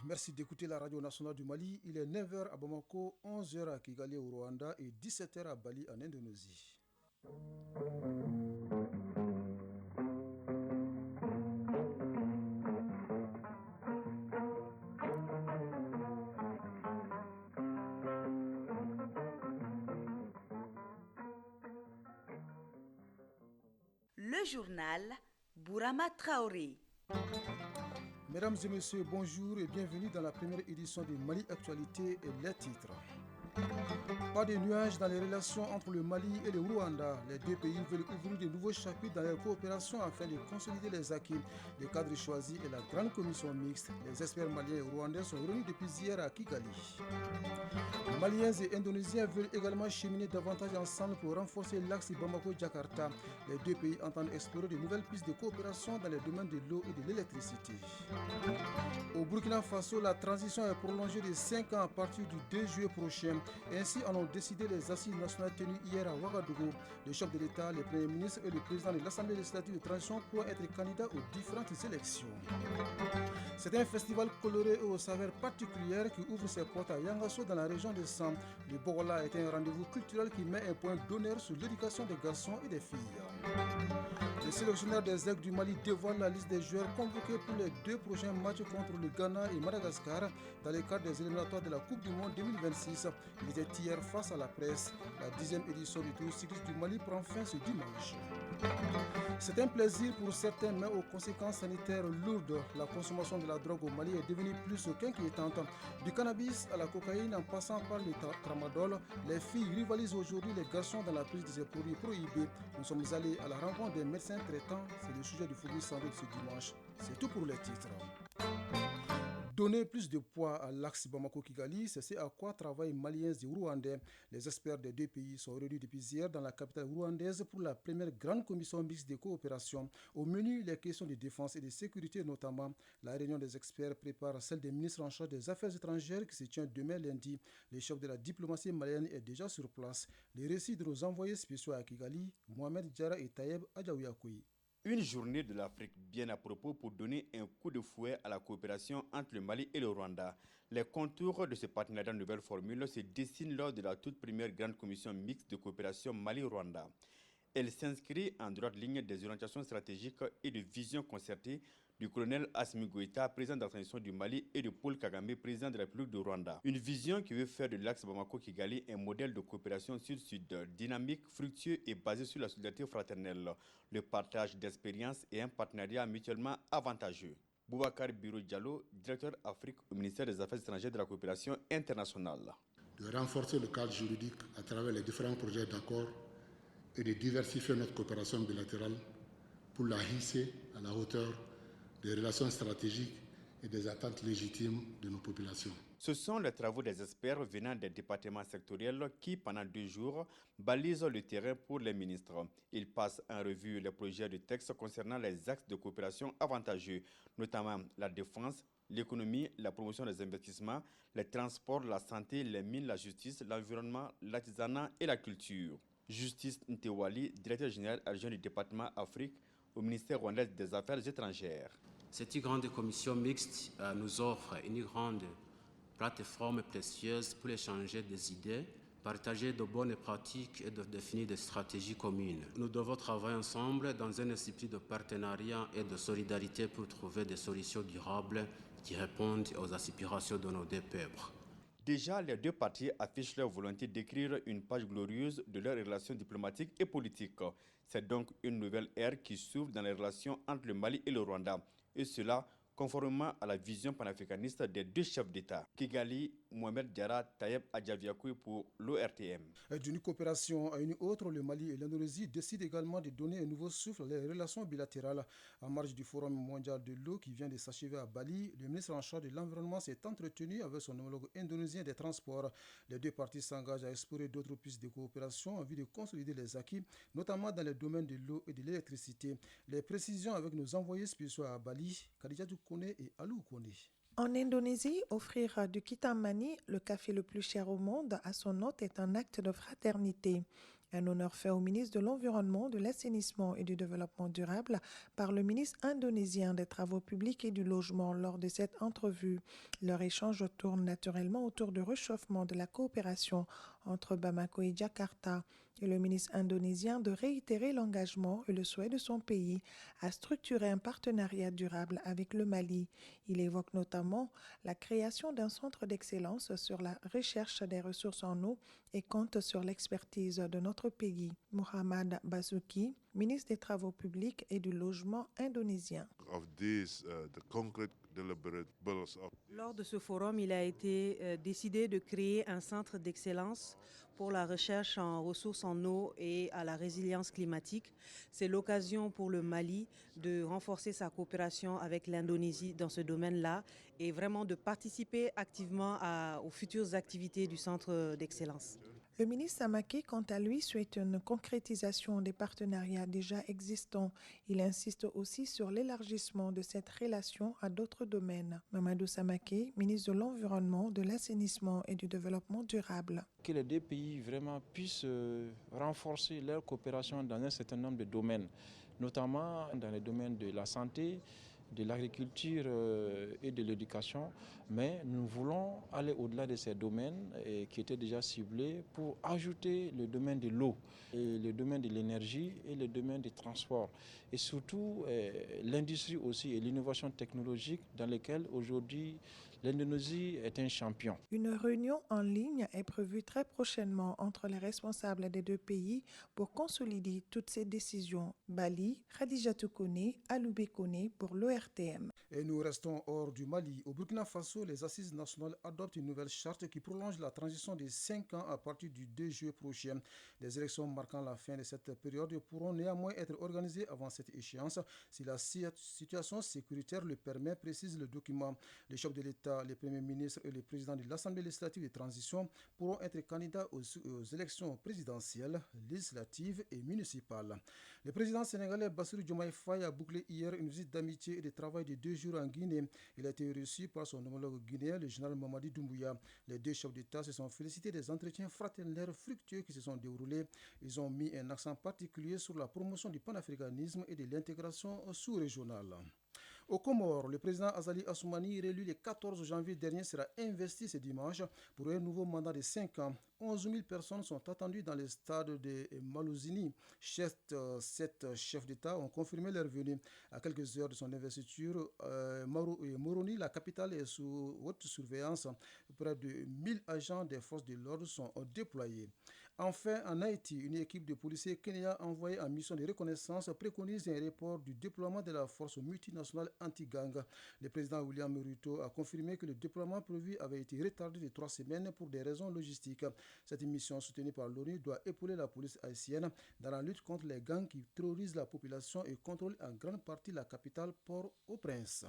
Merci d'écouter la radio nationale du Mali. Il est 9 heures à Bamako, 11 heures à Kigali au Rwanda et 17 heures à Bali en Indonésie. Le journal Bourama Traoré. Mesdames et messieurs, bonjour et bienvenue dans la première édition de Mali Actualité et les titres. Pas de nuages dans les relations entre le Mali et le Rwanda. Les deux pays veulent ouvrir de nouveaux chapitres dans leur coopération afin de consolider les acquis. Le cadre choisi est la grande commission mixte. Les experts maliens et rwandais sont réunis depuis hier à Kigali. Maliens et Indonésiens veulent également cheminer davantage ensemble pour renforcer l'axe Bamako-Jakarta. Les deux pays entendent explorer de nouvelles pistes de coopération dans les domaines de l'eau et de l'électricité. Au Burkina Faso, la transition est prolongée de 5 ans à partir du 2 juillet prochain. Ainsi en ont décidé les assises nationales tenues hier à Ouagadougou. Le chef de l'État, le Premier ministre et le président de l'Assemblée législative de transition pourront être candidats aux différentes élections. C'est un festival coloré et aux saveurs particulières qui ouvre ses portes à Yangasso dans la région de Sam. Le Bogola est un rendez-vous culturel qui met un point d'honneur sur l'éducation des garçons et des filles. Le sélectionneur des Aigles du Mali dévoile la liste des joueurs convoqués pour les 2 prochains matchs contre le Ghana et Madagascar dans le cadre des éliminatoires de la Coupe du Monde 2026. Il était hier face à la presse. La 10e édition du Tour cycliste du Mali prend fin ce dimanche. C'est un plaisir pour certains, mais aux conséquences sanitaires lourdes. La consommation de la drogue au Mali est devenue plus qu'inquiétante. Du cannabis à la cocaïne en passant par le tramadol, les filles rivalisent aujourd'hui les garçons dans la prise de ces produits prohibés. Nous sommes allés à la rencontre des médecins traitants. C'est le sujet du Focus Santé de ce dimanche. C'est tout pour les titres. Donner plus de poids à l'axe Bamako-Kigali, c'est ce à quoi travaillent Maliens et Rwandais. Les experts des deux pays sont réunis depuis hier dans la capitale rwandaise pour la première grande commission mixte de coopération. Au menu, les questions de défense et de sécurité notamment. La réunion des experts prépare celle des ministres en charge des affaires étrangères qui se tient demain lundi. Le chef de la diplomatie malienne est déjà sur place. Les récits de nos envoyés spéciaux à Kigali, Mohamed Diarra et Tayeb Adjaouyakoui. Une journée de l'Afrique bien à propos pour donner un coup de fouet à la coopération entre le Mali et le Rwanda. Les contours de ce partenariat nouvelle formule se dessinent lors de la toute première grande commission mixte de coopération Mali-Rwanda. Elle s'inscrit en droite ligne des orientations stratégiques et de vision concertée du colonel Assimi Goïta, président de la transition du Mali, et de Paul Kagame, président de la République du Rwanda. Une vision qui veut faire de l'axe Bamako-Kigali un modèle de coopération sud-sud, dynamique, fructueux et basé sur la solidarité fraternelle, le partage d'expériences et un partenariat mutuellement avantageux. Boubacar Biro Diallo, directeur Afrique au ministère des Affaires étrangères de la coopération internationale. De renforcer le cadre juridique à travers les différents projets d'accord et de diversifier notre coopération bilatérale pour la hisser à la hauteur des relations stratégiques et des attentes légitimes de nos populations. Ce sont les travaux des experts venant des départements sectoriels qui, pendant 2 jours, balisent le terrain pour les ministres. Ils passent en revue les projets de texte concernant les axes de coopération avantageux, notamment la défense, l'économie, la promotion des investissements, les transports, la santé, les mines, la justice, l'environnement, l'artisanat et la culture. Justice Ntewali, directeur général adjoint du département Afrique au ministère rwandais des Affaires étrangères. Cette grande commission mixte nous offre une grande plateforme précieuse pour échanger des idées, partager de bonnes pratiques et de définir des stratégies communes. Nous devons travailler ensemble dans un esprit de partenariat et de solidarité pour trouver des solutions durables qui répondent aux aspirations de nos deux peuples. Déjà, les deux parties affichent leur volonté d'écrire une page glorieuse de leurs relations diplomatiques et politiques. C'est donc une nouvelle ère qui s'ouvre dans les relations entre le Mali et le Rwanda. Et cela conformément à la vision panafricaniste des deux chefs d'État. Kigali, Mohamed Diarra, Tayeb Adjaviakoui pour l'ORTM. D'une coopération à une autre, le Mali et l'Indonésie décident également de donner un nouveau souffle à les relations bilatérales. En marge du Forum mondial de l'eau qui vient de s'achever à Bali, le ministre en charge de l'environnement s'est entretenu avec son homologue indonésien des transports. Les deux parties s'engagent à explorer d'autres pistes de coopération en vue de consolider les acquis, notamment dans les domaines de l'eau et de l'électricité. Les précisions avec nos envoyés spéciaux à Bali, Khadija Kone et Alou Kone. En Indonésie, offrir du Kitamani, le café le plus cher au monde, à son hôte est un acte de fraternité. Un honneur fait au ministre de l'Environnement, de l'Assainissement et du Développement durable par le ministre indonésien des Travaux publics et du Logement lors de cette entrevue. Leur échange tourne naturellement autour du réchauffement de la coopération entre Bamako et Jakarta et le ministre indonésien de réitérer l'engagement et le souhait de son pays à structurer un partenariat durable avec le Mali. Il évoque notamment la création d'un centre d'excellence sur la recherche des ressources en eau et compte sur l'expertise de notre pays. Mohamed Basuki, ministre des Travaux publics et du Logement indonésien. Lors de ce forum, il a été décidé de créer un centre d'excellence pour la recherche en ressources en eau et à la résilience climatique. C'est l'occasion pour le Mali de renforcer sa coopération avec l'Indonésie dans ce domaine-là et vraiment de participer activement aux futures activités du centre d'excellence. Le ministre Samake, quant à lui, souhaite une concrétisation des partenariats déjà existants. Il insiste aussi sur l'élargissement de cette relation à d'autres domaines. Mamadou Samake, ministre de l'Environnement, de l'Assainissement et du Développement durable. Que les deux pays vraiment puissent renforcer leur coopération dans un certain nombre de domaines, notamment dans les domaines de la santé, de l'agriculture et de l'éducation, mais nous voulons aller au-delà de ces domaines qui étaient déjà ciblés pour ajouter le domaine de l'eau, et le domaine de l'énergie et le domaine des transports. Et surtout l'industrie aussi et l'innovation technologique dans lesquelles aujourd'hui l'Indonésie est un champion. Une réunion en ligne est prévue très prochainement entre les responsables des deux pays pour consolider toutes ces décisions. Bali, Khadijatou Kone, Aloubé Kone pour l'ORTM. Et nous restons hors du Mali. Au Burkina Faso, les assises nationales adoptent une nouvelle charte qui prolonge la transition de 5 ans à partir du 2 juillet prochain. Des élections marquant la fin de cette période pourront néanmoins être organisées avant cette échéance si la situation sécuritaire le permet, précise le document. Les chefs de l'État, les premiers ministres et les présidents de l'Assemblée législative de transition pourront être candidats aux élections présidentielles, législatives et municipales. Le président sénégalais Bassirou Diomaye Faye a bouclé hier une visite d'amitié et de travail de 2 jours en Guinée. Il a été reçu par son homologue guinéen, le général Mamadi Doumbouya. Les deux chefs d'État se sont félicités des entretiens fraternels fructueux qui se sont déroulés. Ils ont mis un accent particulier sur la promotion du panafricanisme et de l'intégration sous-régionale. Au Comores, le président Azali Assoumani, réélu le 14 janvier dernier, sera investi ce dimanche pour un nouveau mandat de 5 ans. 11 000 personnes sont attendues dans le stade de Malouzini. 7 chefs d'État ont confirmé leur venue. À quelques heures de son investiture, Moroni, la capitale, est sous haute surveillance. Près de 1000 agents des forces de l'ordre sont déployés. Enfin, en Haïti, une équipe de policiers kenyans envoyée en mission de reconnaissance préconise un report du déploiement de la force multinationale anti-gang. Le président William Ruto a confirmé que le déploiement prévu avait été retardé de 3 semaines pour des raisons logistiques. Cette mission soutenue par l'ONU doit épauler la police haïtienne dans la lutte contre les gangs qui terrorisent la population et contrôlent en grande partie la capitale Port-au-Prince.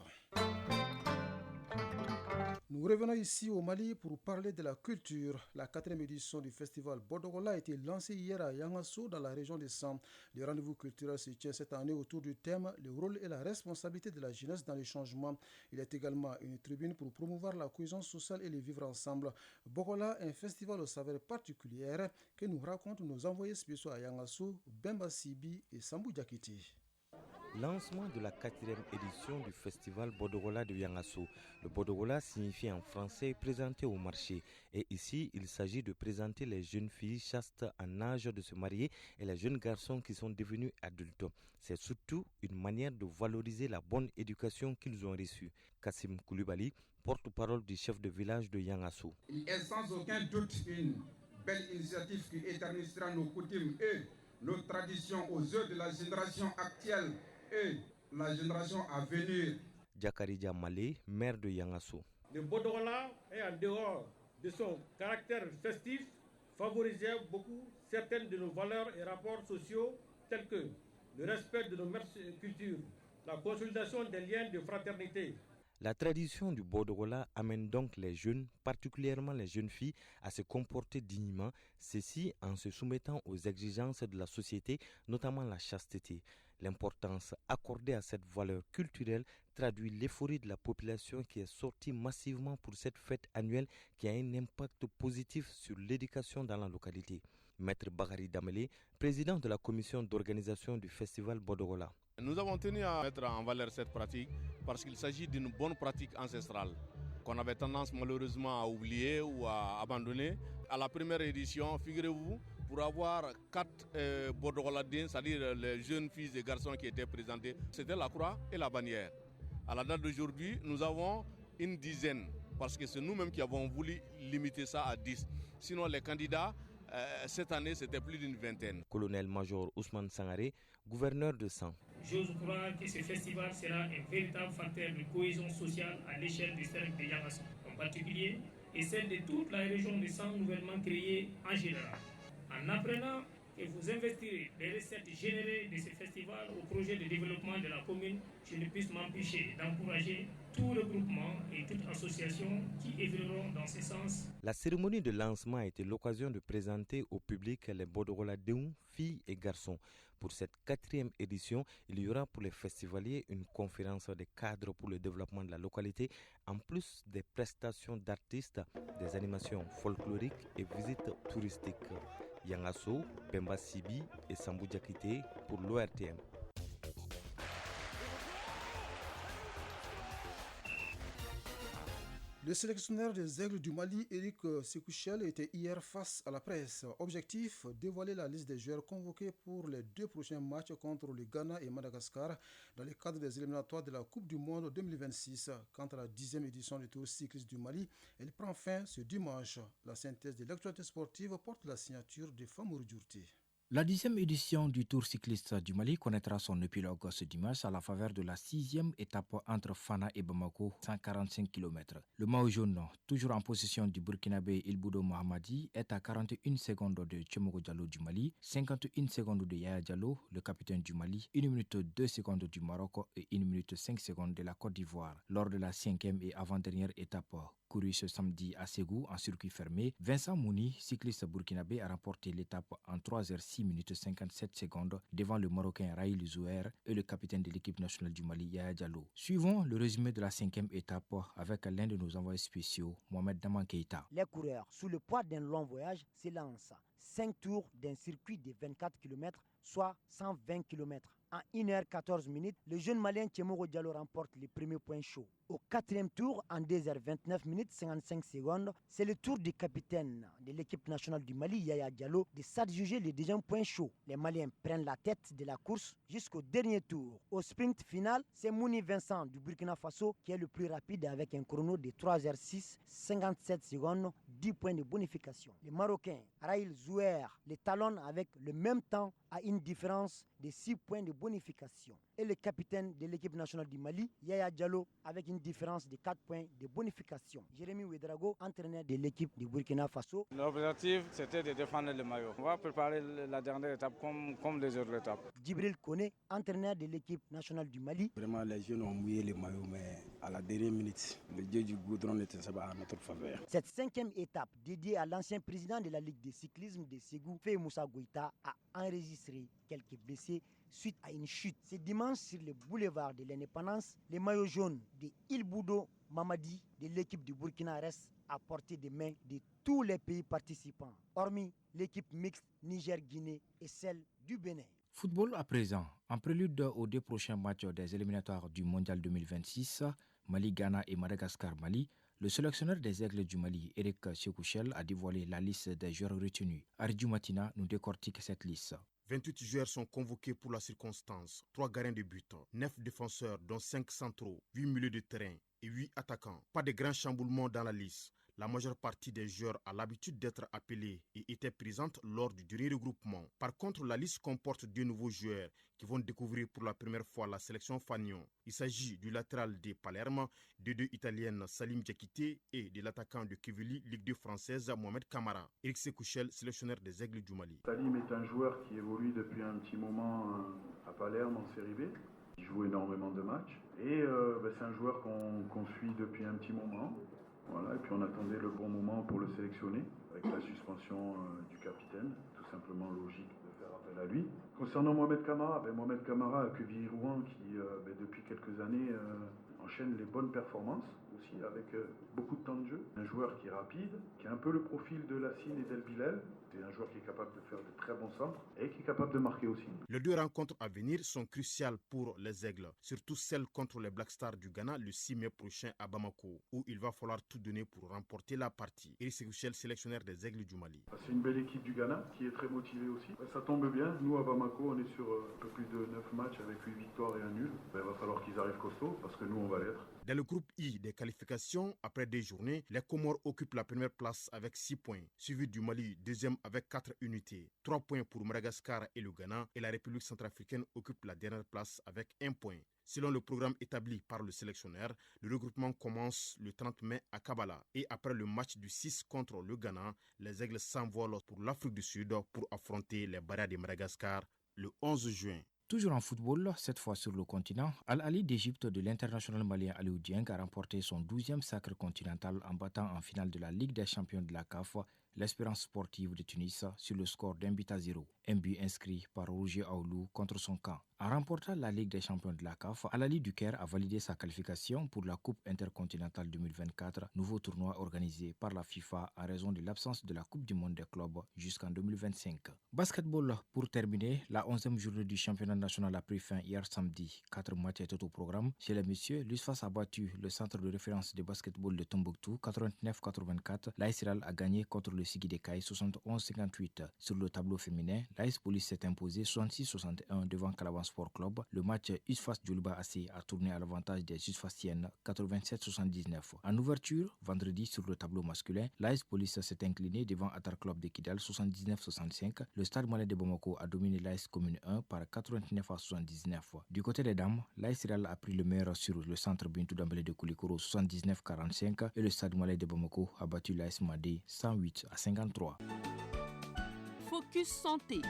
Nous revenons ici au Mali pour parler de la culture. La 4e édition du festival Bodogola a été lancée hier à Yangasso dans la région de Sam. Le rendez-vous culturel se tient cette année autour du thème « Le rôle et la responsabilité de la jeunesse dans le changement ». Il est également une tribune pour promouvoir la cohésion sociale et le vivre ensemble. Bodogola est un festival aux saveurs particulières que nous racontent nos envoyés spéciaux à Yangasso, Bemba Sibi et Sambou Diakiti. Lancement de la 4e édition du festival Bodogola de Yangasso. Le Bodogola signifie en français présenter au marché. Et ici, il s'agit de présenter les jeunes filles chastes en âge de se marier et les jeunes garçons qui sont devenus adultes. C'est surtout une manière de valoriser la bonne éducation qu'ils ont reçue. Kassim Koulibaly, porte-parole du chef de village de Yangasso. Il est sans aucun doute une belle initiative qui éternisera nos coutumes et nos traditions aux yeux de la génération actuelle et la génération à venir. Jakarija Malé, maire de Yangasso. Le Bodogola est en dehors de son caractère festif, favorisait beaucoup certaines de nos valeurs et rapports sociaux tels que le respect de nos mœurs et cultures, la consolidation des liens de fraternité. La tradition du Bodogola amène donc les jeunes, particulièrement les jeunes filles, à se comporter dignement, ceci en se soumettant aux exigences de la société, notamment la chasteté. L'importance accordée à cette valeur culturelle traduit l'euphorie de la population qui est sortie massivement pour cette fête annuelle qui a un impact positif sur l'éducation dans la localité. Maître Bakary Damele, président de la commission d'organisation du festival Bodogola. Nous avons tenu à mettre en valeur cette pratique parce qu'il s'agit d'une bonne pratique ancestrale qu'on avait tendance malheureusement à oublier ou à abandonner. À la première édition, figurez-vous, pour avoir 4 Bodogoladins, c'est-à-dire les jeunes filles et garçons qui étaient présentés, c'était la croix et la bannière. À la date d'aujourd'hui, nous avons une dizaine parce que c'est nous-mêmes qui avons voulu limiter ça à 10. Sinon, les candidats, cette année, c'était plus d'une vingtaine. Colonel-major Ousmane Sangaré, gouverneur de San. J'ose croire que ce festival sera un véritable facteur de cohésion sociale à l'échelle du cercle de Yangasso en particulier et celle de toute la région de San nouvellement créée en général. En apprenant que vous investirez les recettes générées de ce festival au projet de développement de la commune, je ne puisse m'empêcher d'encourager tout regroupement et toute association qui œuvreront dans ce sens. La cérémonie de lancement a été l'occasion de présenter au public les Bodogoladins, filles et garçons. Pour cette 4e édition, il y aura pour les festivaliers une conférence des cadres pour le développement de la localité, en plus des prestations d'artistes, des animations folkloriques et visites touristiques. Yangasso, Pemba Sibi et Sambou Diakité pour l'ORTM. Le sélectionneur des Aigles du Mali, Eric Sekouchel, était hier face à la presse. Objectif, dévoiler la liste des joueurs convoqués pour les 2 prochains matchs contre le Ghana et Madagascar dans le cadre des éliminatoires de la Coupe du Monde 2026. Quant à la 10e édition du Tour cycliste du Mali, elle prend fin ce dimanche. La synthèse de l'actualité sportive porte la signature de Famour Djourti. La 10e édition du Tour cycliste du Mali connaîtra son épilogue ce dimanche à la faveur de la 6e étape entre Fana et Bamako, 145 km. Le maillot jaune, toujours en possession du Burkinabé Ilboudo Mohamadi, est à 41 secondes de Tchemogo Diallo du Mali, 51 secondes de Yaya Diallo, le capitaine du Mali, 1 minute 2 secondes du Maroc et 1 minute 5 secondes de la Côte d'Ivoire. Lors de la 5e et avant-dernière étape, couru ce samedi à Ségou en circuit fermé, Vincent Mouni, cycliste burkinabé, a remporté l'étape en 3h06 minutes 57 secondes devant le Marocain Raïl Zouher et le capitaine de l'équipe nationale du Mali, Yaya Diallo. Suivons le résumé de la 5e étape avec l'un de nos envoyés spéciaux, Mohamed Daman Keïta. Les coureurs, sous le poids d'un long voyage, s'élancent 5 tours d'un circuit de 24 km, soit 120 km. En 1h14 minutes, le jeune malien Tchemogo Diallo remporte le premier point chaud. Au 4e tour, en 2h29 minutes 55 secondes, c'est le tour du capitaine de l'équipe nationale du Mali, Yaya Diallo, de s'adjuger le deuxième point chaud. Les Maliens prennent la tête de la course jusqu'au dernier tour. Au sprint final, c'est Mouni Vincent du Burkina Faso qui est le plus rapide avec un chrono de 3h06 57 secondes, 10 points de bonification. Les Marocains, Raïl Zouher, les talonnent avec le même temps à une différence de 6 points de bonification. Et le capitaine de l'équipe nationale du Mali, Yaya Diallo, avec une différence de 4 points de bonification. Jérémy Ouedraogo, entraîneur de l'équipe du Burkina Faso. L'objectif, c'était de défendre le maillot. On va préparer la dernière étape comme les autres étapes. Djibril Kone, entraîneur de l'équipe nationale du Mali. Vraiment, les jeunes ont mouillé le maillot, mais à la dernière minute, le dieu du goudron n'était pas à notre faveur. Cette 5e étape, dédiée à l'ancien président de la Ligue de cyclisme de Ségou, Fé Moussa Goïta, a enregistré quelques blessés suite à une chute. Ce dimanche, sur le boulevard de l'Indépendance, les maillots jaunes de Ilboudo Mamadi de l'équipe du Burkina restent à portée de main de tous les pays participants, hormis l'équipe mixte Niger-Guinée et celle du Bénin. Football à présent. En prélude aux 2 prochains matchs des éliminatoires du Mondial 2026, Mali-Ghana et Madagascar-Mali, le sélectionneur des Aigles du Mali, Eric Sekouchel, a dévoilé la liste des joueurs retenus. Arju Matina nous décortique cette liste. 28 joueurs sont convoqués pour la circonstance, 3 gardiens de but, 9 défenseurs dont 5 centraux, 8 milieux de terrain et 8 attaquants. Pas de grands chamboulements dans la liste. La majeure partie des joueurs a l'habitude d'être appelés et étaient présentes lors du dernier regroupement. Par contre, la liste comporte 2 nouveaux joueurs qui vont découvrir pour la première fois la sélection Fagnon. Il s'agit du latéral de Palerme, de 2 italiennes Salim Diakité et de l'attaquant de Kivili, Ligue 2 française Mohamed Kamara. Eric Sekouchel, sélectionneur des Aigles du Mali. Salim est un joueur qui évolue depuis un petit moment à Palerme en Série B. Il joue énormément de matchs et c'est un joueur qu'on suit depuis un petit moment. Voilà, et puis on attendait le bon moment pour le sélectionner, avec la suspension du capitaine, tout simplement logique de faire appel à lui. Concernant Mohamed Kamara, Mohamed Kamara a Quevilly-Rouen qui depuis quelques années enchaîne les bonnes performances, aussi avec beaucoup de temps de jeu. Un joueur qui est rapide, qui a un peu le profil de Lassine et d'El Bilal. C'est un joueur qui est capable de faire de très bons centres et qui est capable de marquer aussi. Les 2 rencontres à venir sont cruciales pour les Aigles, surtout celle contre les Black Stars du Ghana le 6 mai prochain à Bamako, où il va falloir tout donner pour remporter la partie. Eric Sekouchel, sélectionneur des Aigles du Mali. C'est une belle équipe du Ghana qui est très motivée aussi. Ça tombe bien, nous à Bamako on est sur un peu plus de 9 matchs avec 8 victoires et un nul. Il va falloir qu'ils arrivent costauds parce que nous on va l'être. Dans le groupe I des qualifications, après 2 journées, les Comores occupent la première place avec 6 points, suivi du Mali, deuxième avec 4 unités. 3 points pour Madagascar et le Ghana, et la République centrafricaine occupe la dernière place avec 1 point. Selon le programme établi par le sélectionneur, le regroupement commence le 30 mai à Kabbalah. Et après le match du 6 contre le Ghana, les Aigles s'envolent pour l'Afrique du Sud pour affronter les Barras de Madagascar le 11 juin. Toujours en football, cette fois sur le continent, Al-Ali d'Égypte de l'international malien Aliou Dieng a remporté son 12e sacre continental en battant en finale de la Ligue des champions de la CAF l'Espérance sportive de Tunis sur le score d'1-0. Un but inscrit par Roger Aoulou contre son camp. En remportant la Ligue des champions de la CAF, Al-Ali du Caire a validé sa qualification pour la Coupe intercontinentale 2024, nouveau tournoi organisé par la FIFA en raison de l'absence de la Coupe du monde des clubs jusqu'en 2025. Basketball pour terminer, la 11e journée du championnat national a pris fin hier samedi. 4 matchs étaient au programme. Chez les messieurs, l'USFAS a battu le centre de référence de basketball de Tombouctou 89-84. L'AS Real a gagné contre le Sigui Dekai 71-58. Sur le tableau féminin, l'AS Police s'est imposé 66-61 devant Calaban Sport Club. Le match USFAS Djouliba AC a tourné à l'avantage des USFASiennes 87-79. En ouverture, vendredi sur le tableau masculin, l'AS Police s'est incliné devant Atar Club de Kidal 79-65. Le Stade Malais de Bamako a dominé l'AS Commune 1 par 89-79. Du côté des dames, l'AS Real a pris le meilleur sur le centre Bintou Dambélé de Koulikoro 79-45 et le Stade Malais de Bamako a battu l'AS Madé 108-53. Focus santé.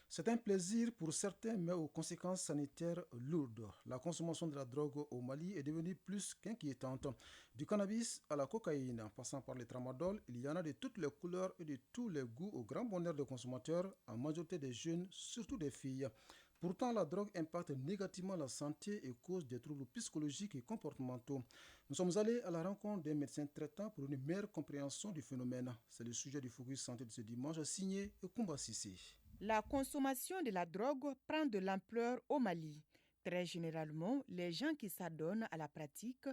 C'est un plaisir pour certains, mais aux conséquences sanitaires lourdes. La consommation de la drogue au Mali est devenue plus qu'inquiétante. Du cannabis à la cocaïne, en passant par le tramadol, il y en a de toutes les couleurs et de tous les goûts au grand bonheur des consommateurs, en majorité des jeunes, surtout des filles. Pourtant, la drogue impacte négativement la santé et cause des troubles psychologiques et comportementaux. Nous sommes allés à la rencontre des médecins traitants pour une meilleure compréhension du phénomène. C'est le sujet du Focus Santé de ce dimanche, signé Kumba Sissé. La consommation de la drogue prend de l'ampleur au Mali. Très généralement, les gens qui s'adonnent à la pratique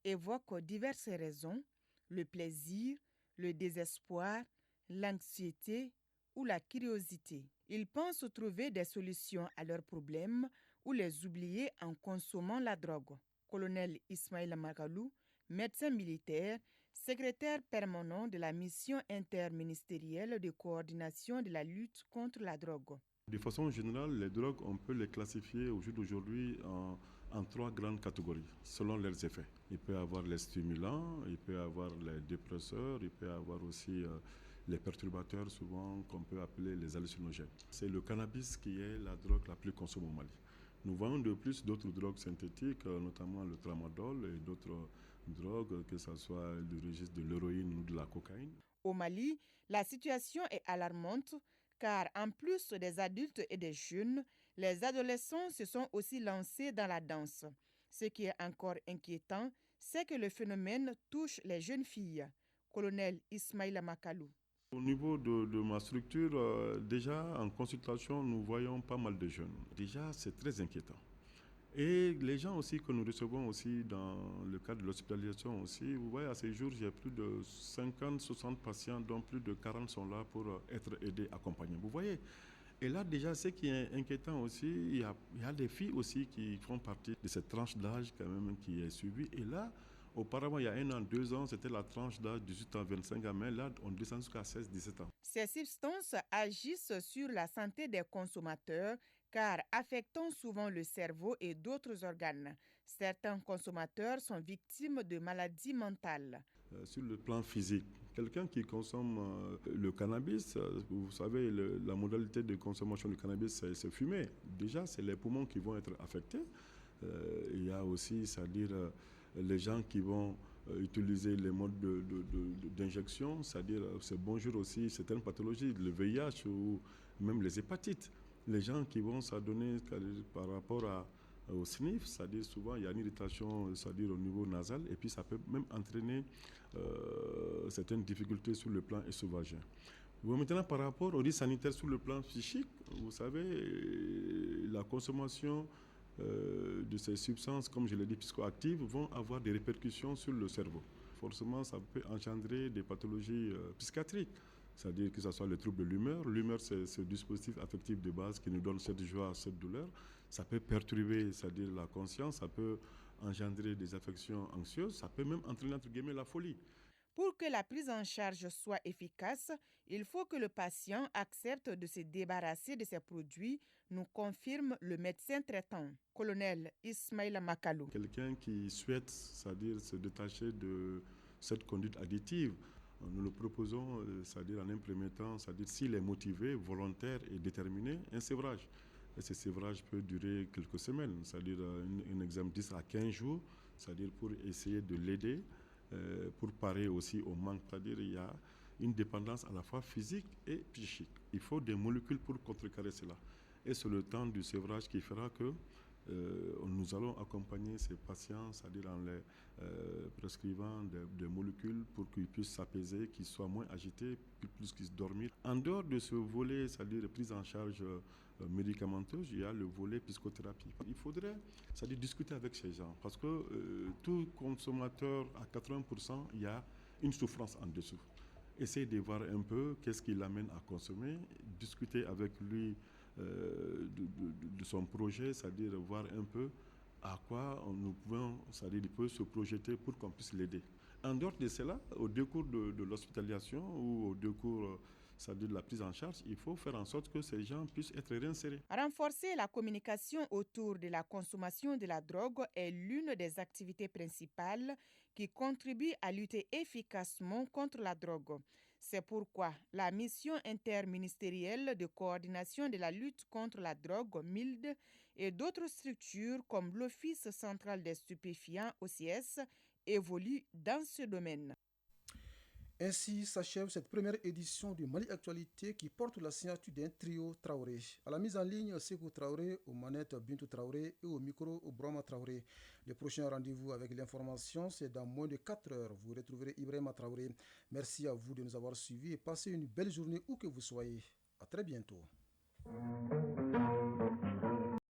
évoquent diverses raisons, le plaisir, le désespoir, l'anxiété ou la curiosité. Ils pensent trouver des solutions à leurs problèmes ou les oublier en consommant la drogue. Colonel Ismaïla Magalou, médecin militaire, secrétaire permanent de la mission interministérielle de coordination de la lutte contre la drogue. De façon générale, les drogues, on peut les classifier au jour d'aujourd'hui en 3 grandes catégories, selon leurs effets. Il peut y avoir les stimulants, il peut y avoir les dépresseurs, il peut y avoir aussi les perturbateurs, souvent qu'on peut appeler les hallucinogènes. C'est le cannabis qui est la drogue la plus consommée au Mali. Nous voyons de plus d'autres drogues synthétiques, notamment le tramadol et d'autres drogues, que ce soit du registre de l'héroïne ou de la cocaïne. Au Mali, la situation est alarmante car en plus des adultes et des jeunes, les adolescents se sont aussi lancés dans la danse. Ce qui est encore inquiétant, c'est que le phénomène touche les jeunes filles. Colonel Ismaïla Makalou. Au niveau de ma structure, déjà en consultation, nous voyons pas mal de jeunes. Déjà, c'est très inquiétant. Et les gens aussi que nous recevons aussi dans le cadre de l'hospitalisation aussi, vous voyez, à ces jours, j'ai plus de 50-60 patients, dont plus de 40 sont là pour être aidés, accompagnés. Vous voyez. Et là, déjà, ce qui est inquiétant aussi, il y a des filles aussi qui font partie de cette tranche d'âge quand même qui est suivie. Et là, auparavant, il y a 1 an, 2 ans, c'était la tranche d'âge 18 ans, 25 ans, mais là, on descend jusqu'à 16-17 ans. Ces substances agissent sur la santé des consommateurs car affectant souvent le cerveau et d'autres organes. Certains consommateurs sont victimes de maladies mentales. Sur le plan physique, quelqu'un qui consomme le cannabis, vous savez, la modalité de consommation du cannabis, c'est fumer. Déjà, c'est les poumons qui vont être affectés. Il y a aussi, c'est-à-dire les gens qui vont utiliser les modes d'injection, c'est-à-dire c'est bonjour aussi certaines pathologies, le VIH ou même les hépatites. Les gens qui vont s'adonner par rapport au sniff, c'est-à-dire souvent il y a une irritation, c'est-à-dire au niveau nasal, et puis ça peut même entraîner certaines difficultés sur le plan œsophagien. Bon, maintenant, par rapport aux risques sanitaires sur le plan psychique, vous savez, la consommation de ces substances, comme je l'ai dit, psychoactives, vont avoir des répercussions sur le cerveau. Forcément, ça peut engendrer des pathologies psychiatriques, c'est-à-dire que ce soit le trouble de l'humeur. L'humeur, c'est ce dispositif affectif de base qui nous donne cette joie, cette douleur. Ça peut perturber, c'est-à-dire la conscience, ça peut engendrer des affections anxieuses, ça peut même entraîner, entre guillemets, la folie. Pour que la prise en charge soit efficace, il faut que le patient accepte de se débarrasser de ces produits, nous confirme le médecin traitant, colonel Ismaïla Makalo. Quelqu'un qui souhaite, c'est-à-dire se détacher de cette conduite additive, nous le proposons, c'est-à-dire en un premier temps, c'est-à-dire s'il est motivé, volontaire et déterminé, un sévrage. Et ce sévrage peut durer quelques semaines, c'est-à-dire un examen 10 à 15 jours, c'est-à-dire pour essayer de l'aider, pour parer aussi au manque, c'est-à-dire il y a une dépendance à la fois physique et psychique. Il faut des molécules pour contrecarrer cela. Et c'est le temps du sévrage qui fera que nous allons accompagner ces patients, c'est-à-dire en les prescrivant des molécules pour qu'ils puissent s'apaiser, qu'ils soient moins agités, plus qu'ils dorment. En dehors de ce volet, c'est-à-dire prise en charge médicamenteuse, il y a le volet psychothérapie. Il faudrait, c'est-à-dire discuter avec ces gens, parce que tout consommateur, à 80%, il y a une souffrance en dessous. Essayer de voir un peu qu'est-ce qui l'amène à consommer, discuter avec lui de son projet, c'est-à-dire voir un peu à quoi nous pouvons, c'est-à-dire il peut se projeter pour qu'on puisse l'aider. En dehors de cela, au décours de l'hospitalisation ou au décours, c'est-à-dire de la prise en charge, il faut faire en sorte que ces gens puissent être réinsérés. Renforcer la communication autour de la consommation de la drogue est l'une des activités principales qui contribuent à lutter efficacement contre la drogue. C'est pourquoi la mission interministérielle de coordination de la lutte contre la drogue, MILD, et d'autres structures comme l'Office central des stupéfiants, OCS, évoluent dans ce domaine. Ainsi s'achève cette première édition du Mali Actualité qui porte la signature d'un trio Traoré. À la mise en ligne, Sekou Traoré, aux manettes Bintou Traoré et au micro Brahma Traoré. Le prochain rendez-vous avec l'information, c'est dans moins de 4 heures. Vous retrouverez Ibrahima Traoré. Merci à vous de nous avoir suivis et passez une belle journée où que vous soyez. À très bientôt.